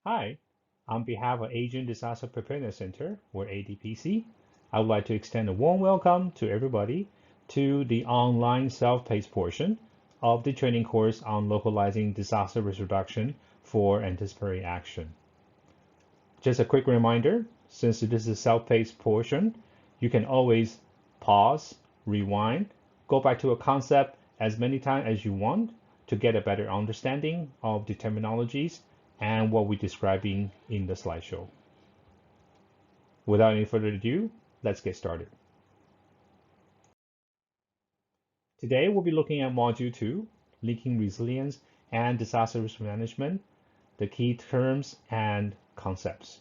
Hi, on behalf of Asian Disaster Preparedness Center, or ADPC, I would like to extend a warm welcome to everybody to the online self-paced portion of the training course on localizing disaster risk reduction for anticipatory action. Just a quick reminder, since this is a self-paced portion, you can always pause, rewind, go back to a concept as many times as you want to get a better understanding of the terminologies and what we're describing in the slideshow. Without any further ado, let's get started. Today, we'll be looking at Module 2, Linking Resilience and Disaster Risk Management, the key terms and concepts.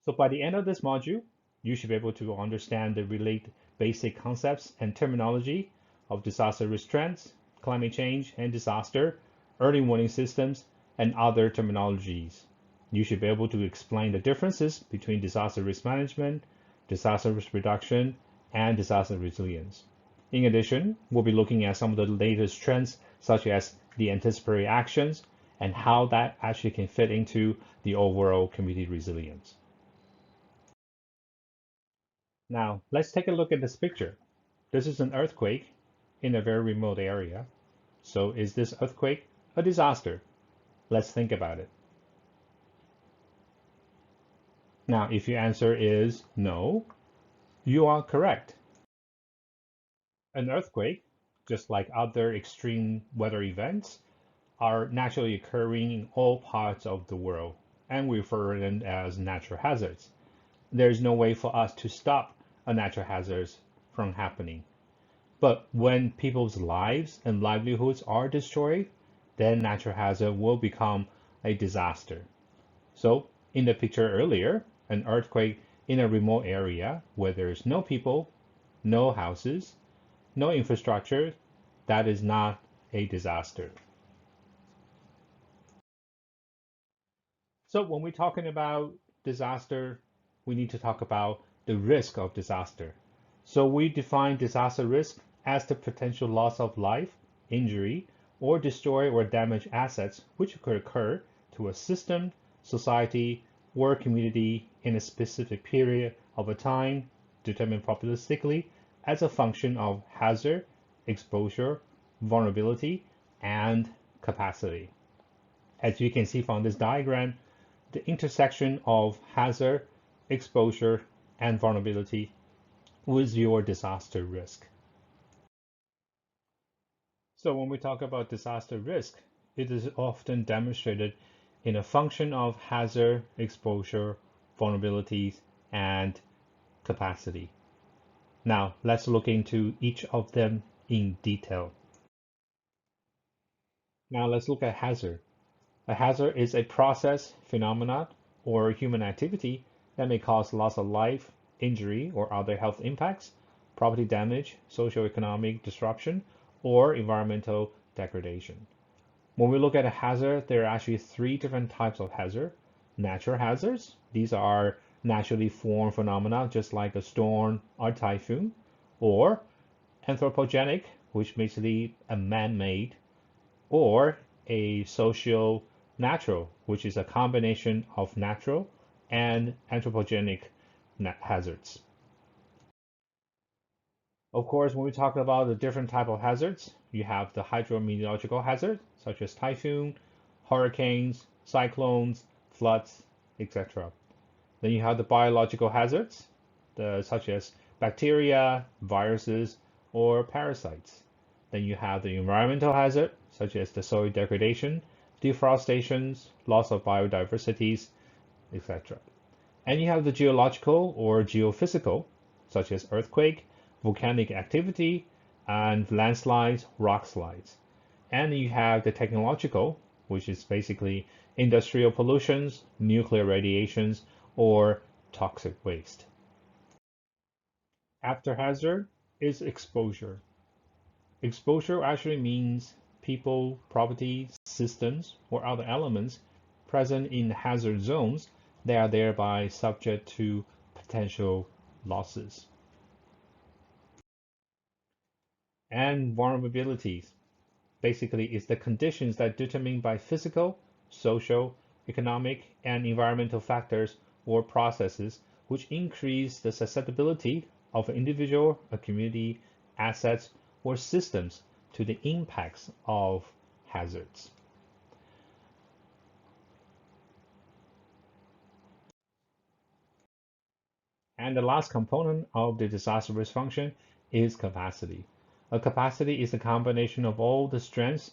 So by the end of this module, you should be able to understand the related basic concepts and terminology of disaster risk trends, climate change and disaster, early warning systems, and other terminologies. You should be able to explain the differences between disaster risk management, disaster risk reduction, and disaster resilience. In addition, we'll be looking at some of the latest trends, such as the anticipatory actions and how that actually can fit into the overall community resilience. Now, let's take a look at this picture. This is an earthquake in a very remote area. So is this earthquake a disaster? Let's think about it. Now, if your answer is no, you are correct. An earthquake, just like other extreme weather events, are naturally occurring in all parts of the world, and we refer to them as natural hazards. There is no way for us to stop a natural hazard from happening. But when people's lives and livelihoods are destroyed, then natural hazard will become a disaster. So in the picture earlier, an earthquake in a remote area where there's no people, no houses, no infrastructure, that is not a disaster. So when we're talking about disaster, we need to talk about the risk of disaster. So we define disaster risk as the potential loss of life, injury, or destroy or damage assets which could occur to a system, society, or community in a specific period of a time determined probabilistically as a function of hazard, exposure, vulnerability, and capacity. As you can see from this diagram, the intersection of hazard, exposure, and vulnerability with your disaster risk. So when we talk about disaster risk, it is often demonstrated in a function of hazard, exposure, vulnerabilities, and capacity. Now, let's look into each of them in detail. Now, let's look at hazard. A hazard is a process, phenomenon, or human activity that may cause loss of life, injury, or other health impacts, property damage, socioeconomic disruption, or environmental degradation. When we look at a hazard, there are actually three different types of hazard. Natural hazards, these are naturally formed phenomena just like a storm or typhoon, or anthropogenic, which basically a man-made, or a social natural, which is a combination of natural and anthropogenic hazards. Of course, when we talk about the different type of hazards, you have the hydrometeorological hazards, such as typhoon, hurricanes, cyclones, floods, etc. Then you have the biological hazards, such as bacteria, viruses, or parasites. Then you have the environmental hazard, such as the soil degradation, deforestation, loss of biodiversities, etc. And you have the geological or geophysical, such as earthquake, volcanic activity, and landslides, rock slides. And you have the technological, which is basically industrial pollutions, nuclear radiations, or toxic waste. After hazard is exposure. Exposure actually means people, property, systems, or other elements present in hazard zones that are thereby subject to potential losses. And vulnerabilities basically is the conditions that are determined by physical, social, economic, and environmental factors or processes which increase the susceptibility of an individual, a community, assets, or systems to the impacts of hazards. And the last component of the disaster risk function is capacity. A capacity is a combination of all the strengths,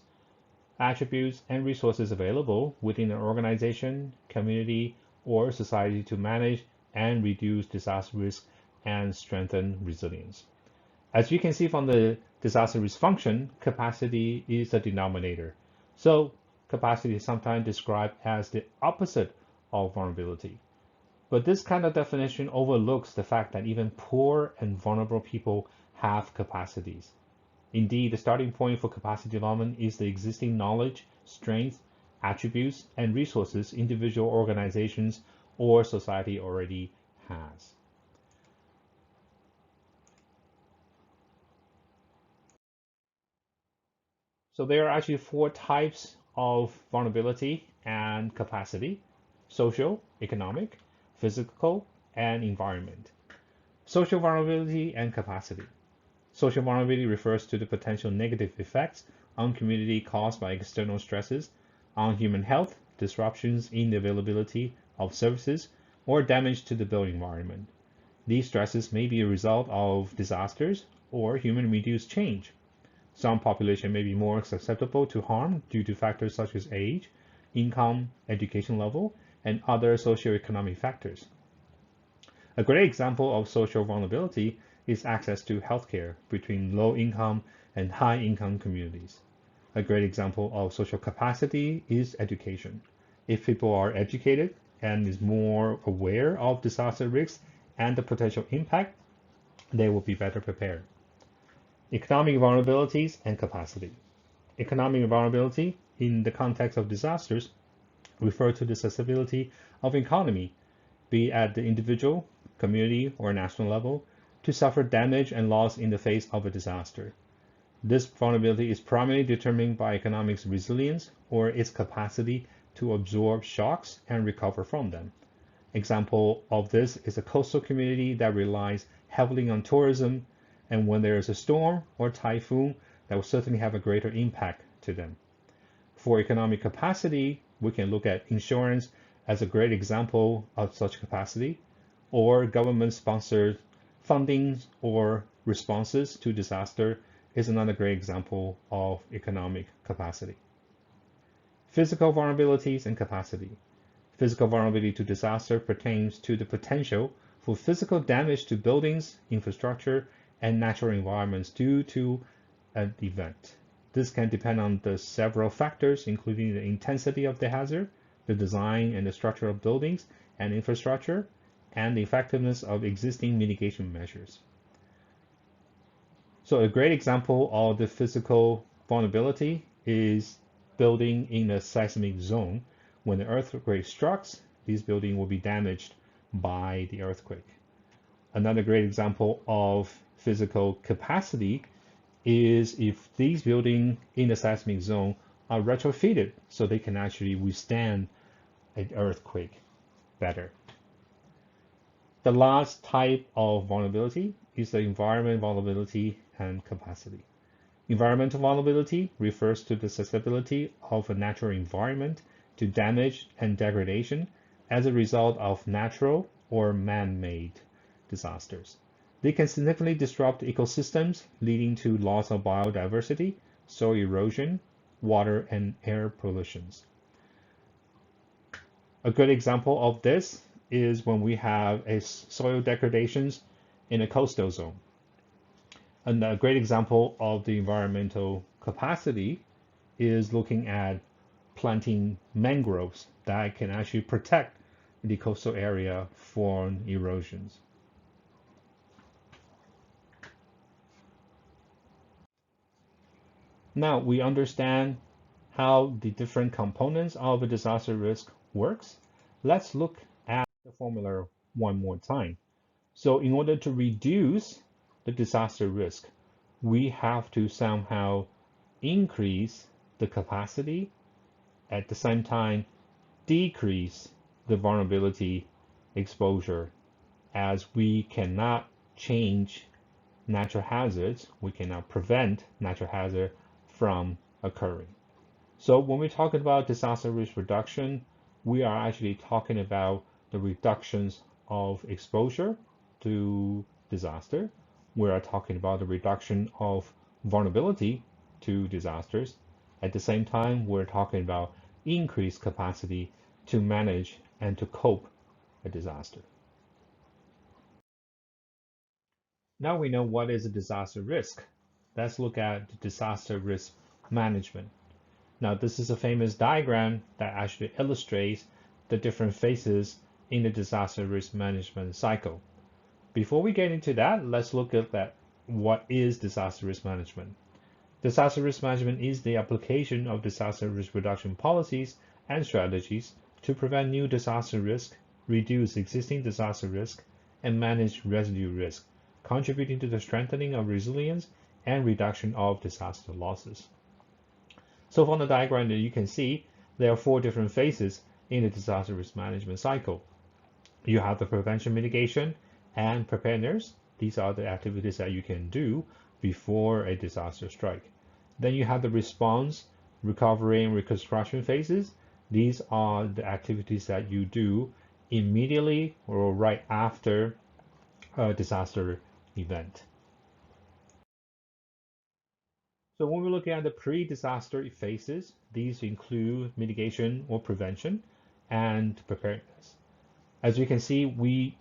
attributes, and resources available within an organization, community, or society to manage and reduce disaster risk and strengthen resilience. As you can see from the disaster risk function, capacity is the denominator. So capacity is sometimes described as the opposite of vulnerability. But this kind of definition overlooks the fact that even poor and vulnerable people have capacities. Indeed, the starting point for capacity development is the existing knowledge, strengths, attributes, and resources individual organizations or society already has. So there are actually four types of vulnerability and capacity: social, economic, physical, and environment. Social vulnerability and capacity. Social vulnerability refers to the potential negative effects on community caused by external stresses on human health, disruptions in the availability of services, or damage to the built environment. These stresses may be a result of disasters or human-induced change. Some population may be more susceptible to harm due to factors such as age, income, education level, and other socioeconomic factors. A great example of social vulnerability is access to healthcare between low-income and high-income communities. A great example of social capacity is education. If people are educated and is more aware of disaster risks and the potential impact, they will be better prepared. Economic vulnerabilities and capacity. Economic vulnerability in the context of disasters refer to the susceptibility of economy, be it at the individual, community, or national level, to suffer damage and loss in the face of a disaster. This vulnerability is primarily determined by economic's resilience or its capacity to absorb shocks and recover from them. Example of this is a coastal community that relies heavily on tourism, and when there is a storm or typhoon, that will certainly have a greater impact to them. For economic capacity, we can look at insurance as a great example of such capacity, or government-sponsored funding or responses to disaster is another great example of economic capacity. Physical vulnerabilities and capacity. Physical vulnerability to disaster pertains to the potential for physical damage to buildings, infrastructure, and natural environments due to an event. This can depend on the several factors, including the intensity of the hazard, the design and the structure of buildings and infrastructure, and the effectiveness of existing mitigation measures. So a great example of the physical vulnerability is building in a seismic zone. When the earthquake strikes, these buildings will be damaged by the earthquake. Another great example of physical capacity is if these buildings in the seismic zone are retrofitted so they can actually withstand an earthquake better. The last type of vulnerability is the environment vulnerability and capacity. Environmental vulnerability refers to the susceptibility of a natural environment to damage and degradation as a result of natural or man-made disasters. They can significantly disrupt ecosystems, leading to loss of biodiversity, soil erosion, water and air pollutions. A good example of this is when we have a soil degradations in a coastal zone. And a great example of the environmental capacity is looking at planting mangroves that can actually protect the coastal area from erosions. Now we understand how the different components of a disaster risk works. Let's look at the formula one more time. So in order to reduce the disaster risk, we have to somehow increase the capacity, at the same time decrease the vulnerability exposure, as we cannot change natural hazards, we cannot prevent natural hazard from occurring. So when we're talking about disaster risk reduction, we are actually talking about the reductions of exposure to disaster. We are talking about the reduction of vulnerability to disasters. At the same time, we're talking about increased capacity to manage and to cope a disaster. Now we know what is a disaster risk. Let's look at disaster risk management. Now, this is a famous diagram that actually illustrates the different phases in the disaster risk management cycle. Before we get into that, let's look at that. What is disaster risk management? Disaster risk management is the application of disaster risk reduction policies and strategies to prevent new disaster risk, reduce existing disaster risk, and manage residue risk, contributing to the strengthening of resilience and reduction of disaster losses. So from the diagram that you can see, there are 4 different phases in the disaster risk management cycle. You have the prevention, mitigation, and preparedness. These are the activities that you can do before a disaster strike. Then you have the response, recovery, and reconstruction phases. These are the activities that you do immediately or right after a disaster event. So when we're looking at the pre-disaster phases, these include mitigation or prevention and preparedness. As you can see, we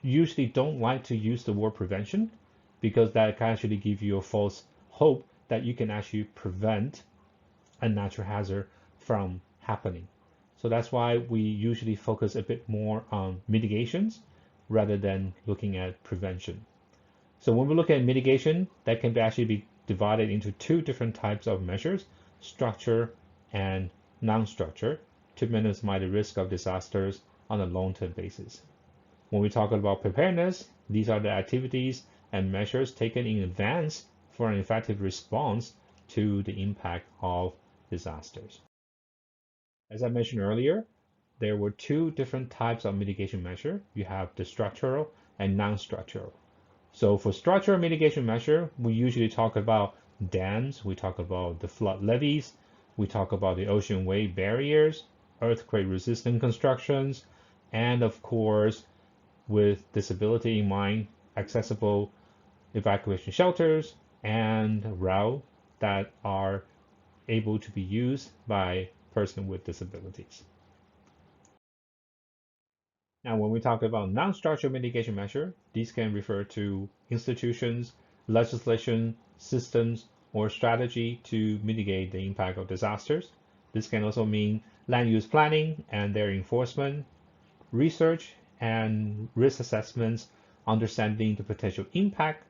usually don't like to use the word prevention because that can actually give you a false hope that you can actually prevent a natural hazard from happening. So that's why we usually focus a bit more on mitigations rather than looking at prevention. So when we look at mitigation, that can actually be divided into 2 different types of measures, structure and non-structure, to minimize the risk of disasters on a long-term basis. When we talk about preparedness, these are the activities and measures taken in advance for an effective response to the impact of disasters. As I mentioned earlier, there were 2 different types of mitigation measure. You have the structural and non-structural. So for structural mitigation measure, we usually talk about dams, we talk about the flood levees, we talk about the ocean wave barriers, earthquake resistant constructions, and of course, with disability in mind, accessible evacuation shelters and routes that are able to be used by persons with disabilities. Now, when we talk about non-structural mitigation measure, these can refer to institutions, legislation, systems, or strategy to mitigate the impact of disasters. This can also mean land use planning and their enforcement, research and risk assessments, understanding the potential impact,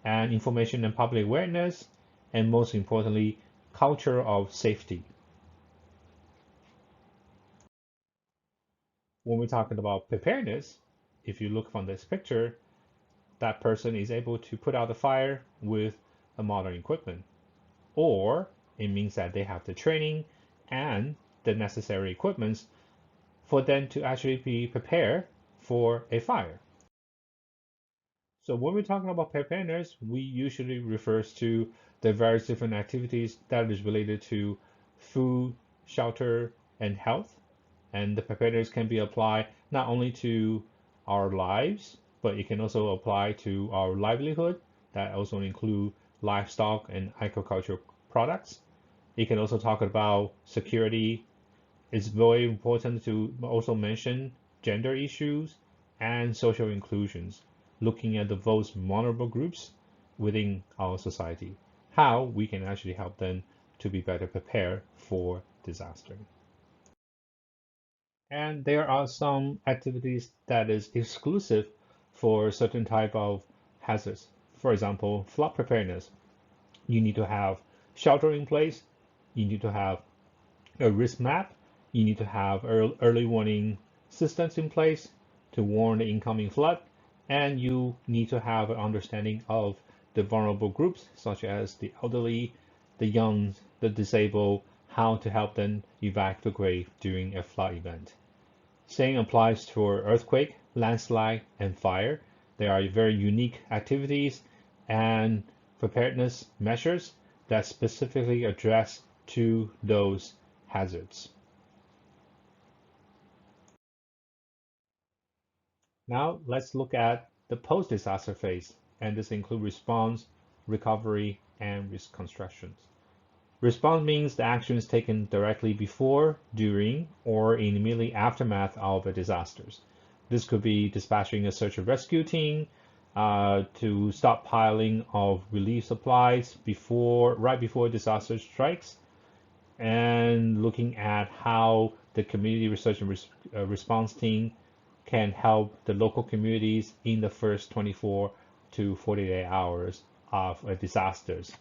and information and public awareness, and most importantly, culture of safety. When we're talking about preparedness, if you look from this picture, that person is able to put out the fire with a modern equipment. Or it means that they have the training and the necessary equipment for them to actually be prepared for a fire. So when we're talking about preparedness, we usually refers to the various different activities that is related to food, shelter, and health. And the preparedness can be applied not only to our lives, but it can also apply to our livelihood. That also include livestock and agricultural products. It can also talk about security. It's very important to also mention gender issues and social inclusions, looking at the most vulnerable groups within our society, how we can actually help them to be better prepared for disaster. And there are some activities that is exclusive for certain type of hazards. For example, flood preparedness. You need to have shelter in place. You need to have a risk map. You need to have early warning systems in place to warn the incoming flood. And you need to have an understanding of the vulnerable groups, such as the elderly, the young, the disabled, how to help them evacuate during a flood event. Same applies for earthquake, landslide, and fire. They are very unique activities and preparedness measures that specifically address to those hazards. Now let's look at the post-disaster phase, and this includes response, recovery, and reconstruction. Response means the actions taken directly before, during, or in immediately aftermath of a disaster. This could be dispatching a search and rescue team to stop piling of relief supplies right before disaster strikes, and looking at how the community research and response team can help the local communities in the first 24 to 48 hours of a disasters.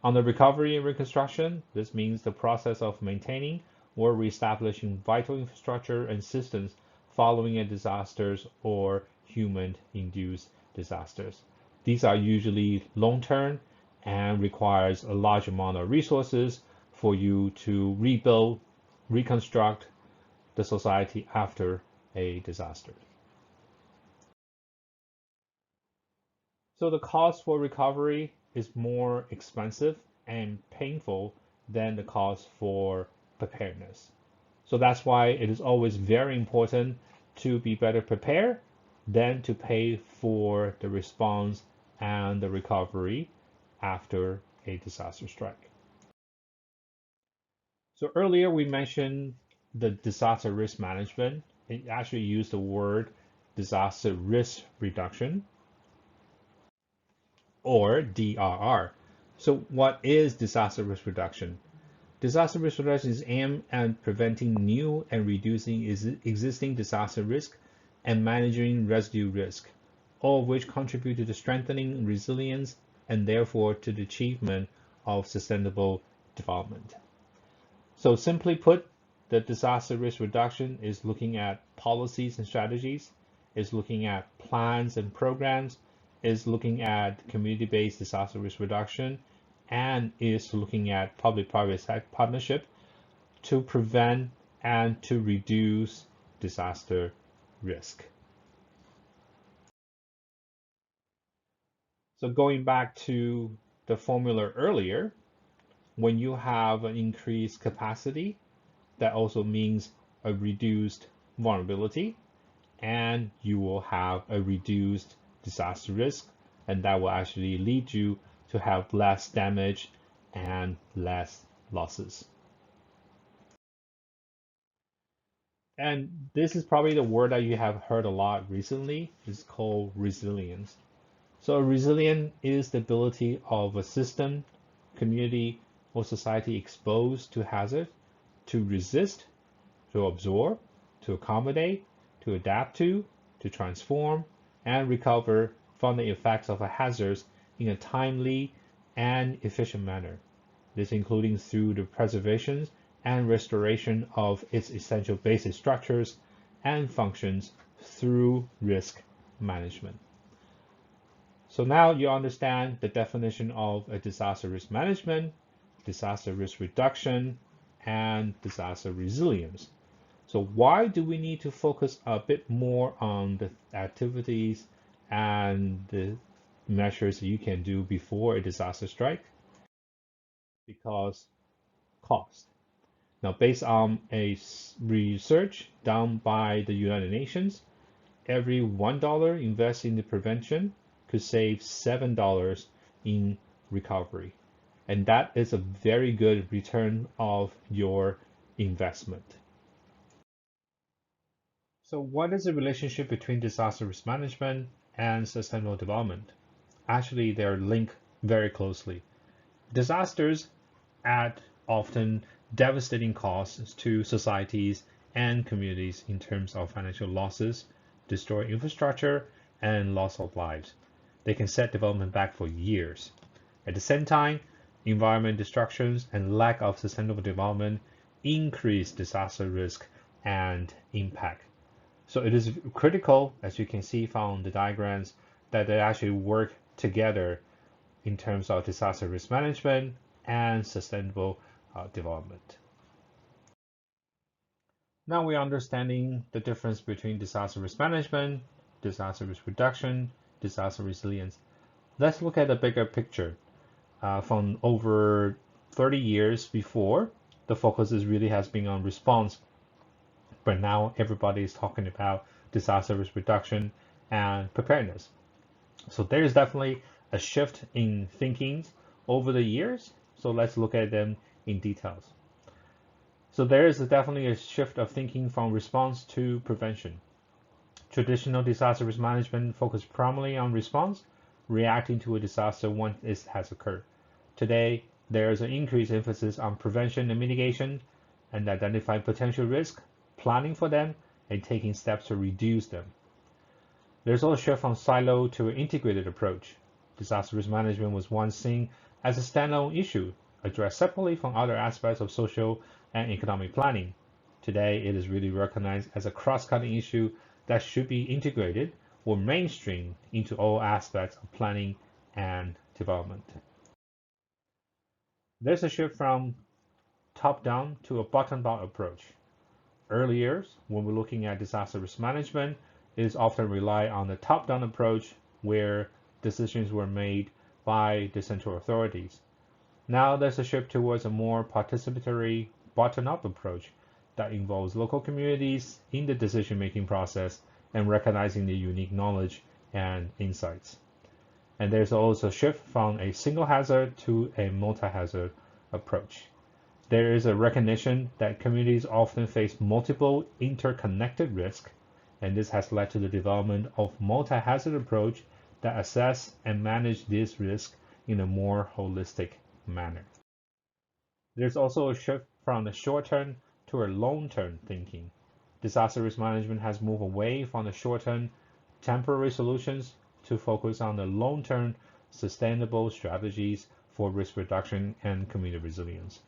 On the recovery and reconstruction, this means the process of maintaining or reestablishing vital infrastructure and systems following a disasters or human-induced disasters. These are usually long-term and requires a large amount of resources for you to rebuild, reconstruct the society after a disaster. So the cost for recovery is more expensive and painful than the cost for preparedness. So that's why it is always very important to be better prepared than to pay for the response and the recovery after a disaster strike. So earlier we mentioned the disaster risk management. It actually used the word disaster risk reduction, or DRR. So what is disaster risk reduction? Disaster risk reduction is aimed at preventing new and reducing existing disaster risk and managing residue risk, all of which contribute to the strengthening resilience and therefore to the achievement of sustainable development. So simply put, the disaster risk reduction is looking at policies and strategies, is looking at plans and programs, is looking at community-based disaster risk reduction, and is looking at public-private partnership to prevent and to reduce disaster risk. So going back to the formula earlier, when you have an increased capacity, that also means a reduced vulnerability, and you will have a reduced disaster risk, and that will actually lead you to have less damage and less losses. And this is probably the word that you have heard a lot recently. It's called resilience. So resilience is the ability of a system, community, or society exposed to hazard to resist, to absorb, to accommodate, to adapt to transform, and recover from the effects of a hazard in a timely and efficient manner. This including through the preservation and restoration of its essential basic structures and functions through risk management. So now you understand the definition of a disaster risk management, disaster risk reduction, and disaster resilience. So why do we need to focus a bit more on the activities and the measures you can do before a disaster strike? Because cost. Now, based on a research done by the United Nations, every $1 invested in the prevention could save $7 in recovery. And that is a very good return of your investment. So what is the relationship between disaster risk management and sustainable development? Actually, they're linked very closely. Disasters add often devastating costs to societies and communities in terms of financial losses, destroy infrastructure, and loss of lives. They can set development back for years. At the same time, environment destructions and lack of sustainable development increase disaster risk and impact. So it is critical, as you can see from the diagrams, that they actually work together in terms of disaster risk management and sustainable development. Now we're understanding the difference between disaster risk management, disaster risk reduction, disaster resilience. Let's look at the bigger picture. From over 30 years before, the focus really has been on response, but now everybody is talking about disaster risk reduction and preparedness. So there is definitely a shift in thinking over the years. So let's look at them in details. So there is definitely a shift of thinking from response to prevention. Traditional disaster risk management focused primarily on response, reacting to a disaster once it has occurred. Today, there is an increased emphasis on prevention and mitigation, and identifying potential risk, planning for them, and taking steps to reduce them. There's also a shift from silo to an integrated approach. Disaster risk management was once seen as a standalone issue, addressed separately from other aspects of social and economic planning. Today, it is really recognized as a cross-cutting issue that should be integrated or mainstreamed into all aspects of planning and development. There's a shift from top-down to a bottom-up approach. Earlier, when we're looking at disaster risk management, it is often rely on the top-down approach where decisions were made by the central authorities. Now there's a shift towards a more participatory bottom-up approach that involves local communities in the decision-making process and recognizing the unique knowledge and insights. And there's also a shift from a single hazard to a multi-hazard approach. There is a recognition that communities often face multiple interconnected risks, and this has led to the development of multi-hazard approach that assess and manage this risk in a more holistic manner. There's also a shift from the short-term to a long-term thinking. Disaster risk management has moved away from the short-term temporary solutions to focus on the long-term sustainable strategies for risk reduction and community resilience.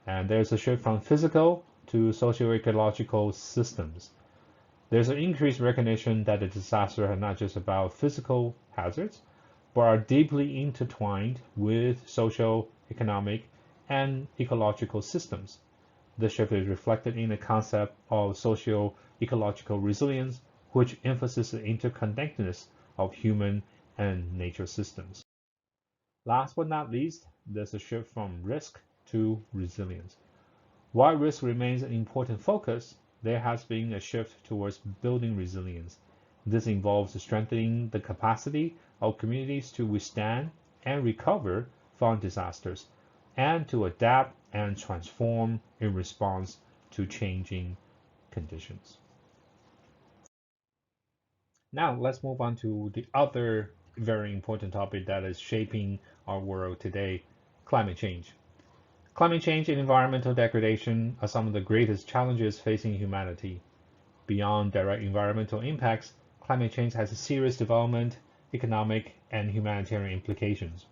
And there's a shift from physical to socio-ecological systems. There's an increased recognition that the disaster are not just about physical hazards, but are deeply intertwined with social, economic, and ecological systems. The shift is reflected in the concept of socio-ecological resilience, which emphasizes the interconnectedness of human and nature systems. Last but not least, there's a shift from risk to resilience. While risk remains an important focus, there has been a shift towards building resilience. This involves strengthening the capacity of communities to withstand and recover from disasters, and to adapt and transform in response to changing conditions. Now let's move on to the other very important topic that is shaping our world today, climate change. Climate change and environmental degradation are some of the greatest challenges facing humanity. Beyond direct environmental impacts, climate change has a serious development, economic, and humanitarian implications.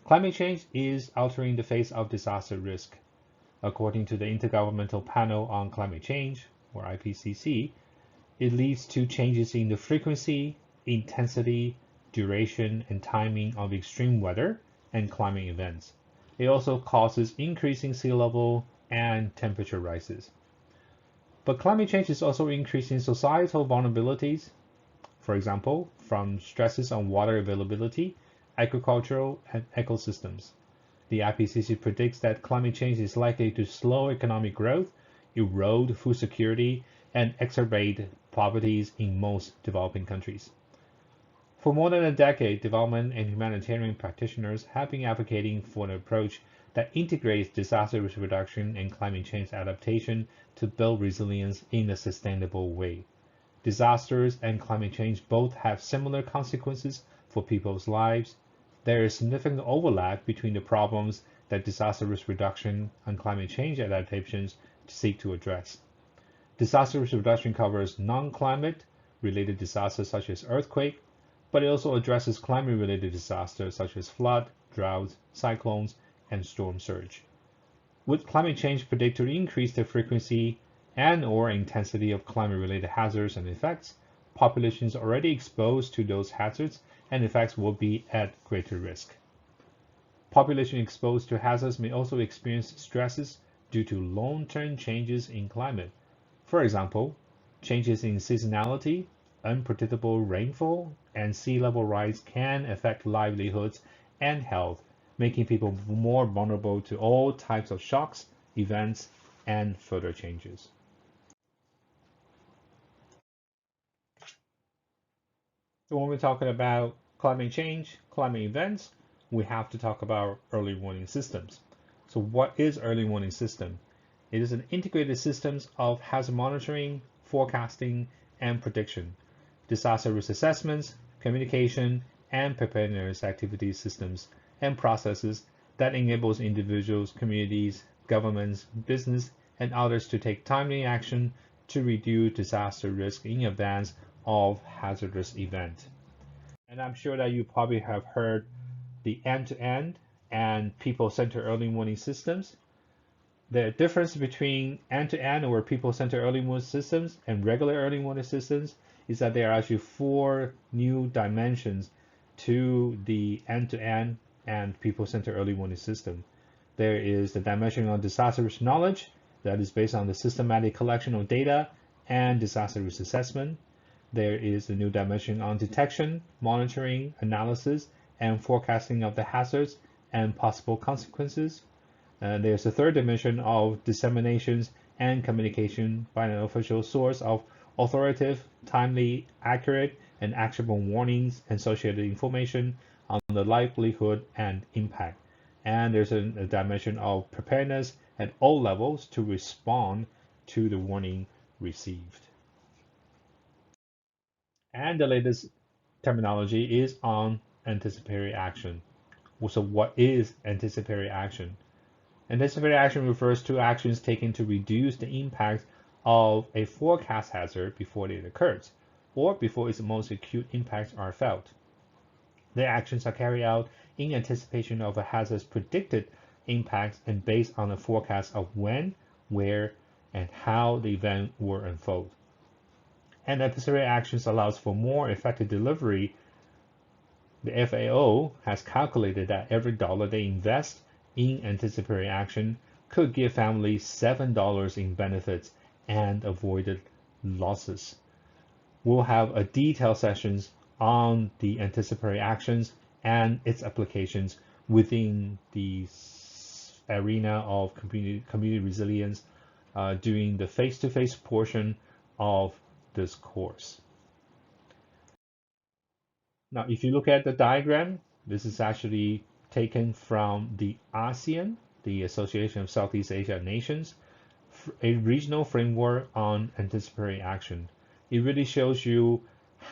Climate change is altering the face of disaster risk. According to the Intergovernmental Panel on Climate Change, or IPCC, it leads to changes in the frequency, intensity, duration, and timing of extreme weather and climate events. It also causes increasing sea level and temperature rises. But climate change is also increasing societal vulnerabilities, for example, from stresses on water availability, agricultural, and ecosystems. The IPCC predicts that climate change is likely to slow economic growth, erode food security, and exacerbate poverty in most developing countries. For more than a decade, development and humanitarian practitioners have been advocating for an approach that integrates disaster risk reduction and climate change adaptation to build resilience in a sustainable way. Disasters and climate change both have similar consequences for people's lives. There is significant overlap between the problems that disaster risk reduction and climate change adaptations seek to address. Disaster risk reduction covers non-climate related disasters such as earthquake, but it also addresses climate-related disasters such as flood, droughts, cyclones, and storm surge. With climate change predicted to increase the frequency and/or intensity of climate-related hazards and effects, populations already exposed to those hazards and effects will be at greater risk. Population exposed to hazards may also experience stresses due to long-term changes in climate, For example, changes in seasonality, unpredictable rainfall, and sea level rise can affect livelihoods and health, making people more vulnerable to all types of shocks, events, and further changes. So when we're talking about climate change, climate events, we have to talk about early warning systems. So what is early warning system? It is an integrated system of hazard monitoring, forecasting, and prediction, disaster risk assessments, communication, and preparedness activity systems and processes that enables individuals, communities, governments, business, and others to take timely action to reduce disaster risk in advance of hazardous event. And I'm sure that you probably have heard the end-to-end and people-centered early warning systems. The difference between end-to-end or people-centered early warning systems and regular early warning systems is that there are actually four new dimensions to the end-to-end and people-centered early warning system. There is the dimension on disaster risk knowledge that is based on the systematic collection of data and disaster risk assessment. There is the new dimension on detection, monitoring, analysis, and forecasting of the hazards and possible consequences. There's a third dimension of disseminations and communication by an official source of authoritative, timely, accurate, and actionable warnings and associated information on the likelihood and impact. And there's a dimension of preparedness at all levels to respond to the warning received. And the latest terminology is on anticipatory action. So what is anticipatory action? Anticipatory action refers to actions taken to reduce the impact of a forecast hazard before it occurs, or before its most acute impacts are felt. The actions are carried out in anticipation of a hazard's predicted impacts and based on a forecast of when, where, and how the event will unfold. And anticipatory actions allows for more effective delivery. The FAO has calculated that every dollar they invest in anticipatory action could give families $7 in benefits and avoided losses. We'll have a detailed sessions on the anticipatory actions and its applications within the arena of community resilience during the face-to-face portion of this course. Now, if you look at the diagram, this is actually taken from the ASEAN, the Association of Southeast Asia Nations, a regional framework on anticipatory action. It really shows you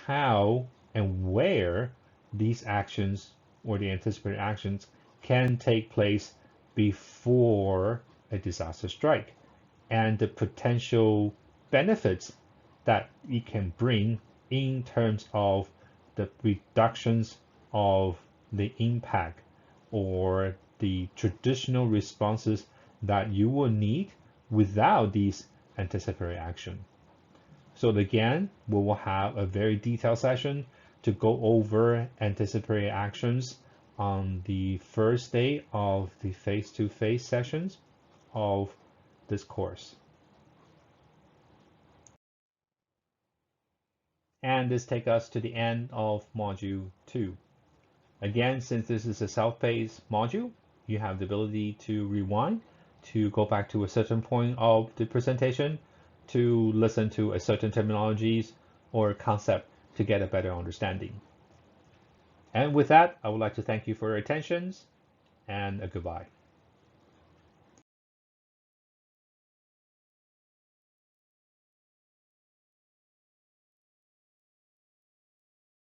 how and where these actions or the anticipatory actions can take place before a disaster strike and the potential benefits that it can bring in terms of the reductions of the impact or the traditional responses that you will need without these anticipatory action. So again, we will have a very detailed session to go over anticipatory actions on the first day of the face-to-face sessions of this course. And this takes us to the end of Module 2. Again, since this is a self-paced module, you have the ability to rewind, to go back to a certain point of the presentation, to listen to a certain terminologies or concept to get a better understanding. And with that, I would like to thank you for your attention and a goodbye.